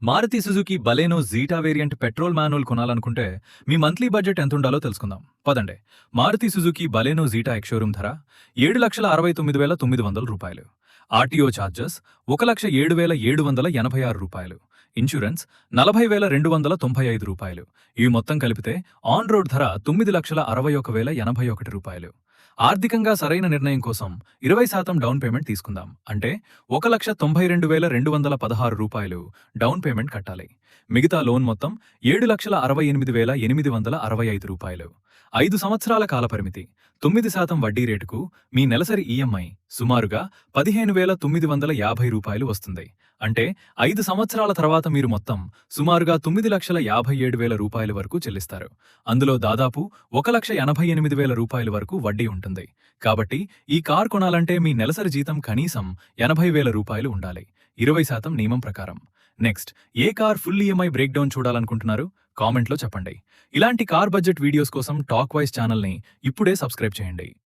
Maruti Suzuki Baleno Zeta variant petrol manual కొనాలనుకుంటే మీ monthly budget ఎంత ఉండాలో తెలుసుకుందాం పదండి. Maruti Suzuki Baleno Zeta ex showroom ధర రూ. 7,69,900. ఆర్టీఓ ఛార్జెస్ రూ. 1,07,786. ఇన్సూరెన్స్ రూ. 40,295. ఇవి మొత్తం కలిపితే ఆన్ రోడ్ ధర రూ. 9,61,081. ఆర్థికంగా సరైన నిర్ణయం కోసం 20% డౌన్ పేమెంట్ తీసుకుందాం. అంటే రూ. 1,92,216 డౌన్ పేమెంట్ కట్టాలి. మిగతా లోన్ మొత్తం రూ. 7,68,865. 5 సంవత్సరాల కాలపరిమితి, 9% వడ్డీ రేటుకు మీ నెలసరి ఈఎంఐ సుమారుగా రూ. 15,950 వస్తుంది. అంటే 5 సంవత్సరాల తర్వాత మీరు మొత్తం సుమారుగా రూ. 9,57,000 వరకు చెల్లిస్తారు. అందులో దాదాపు రూ. 1,88,000 వరకు వడ్డీ ఉంటుంది. కాబట్టి ఈ కార్ కొనాలంటే మీ నెలసరి జీతం కనీసం రూ. 80,000 ఉండాలి, 20% నియమం ప్రకారం. Next, a car full EMI breakdown చూడాలనుకుంటున్నారు? కామెంట్లో చెప్పండి. ఇలాంటి కార్ బడ్జెట్ వీడియోస్ కోసం టాక్ వైస్ ఛానల్ని ఇప్పుడే సబ్స్క్రైబ్ చేయండి.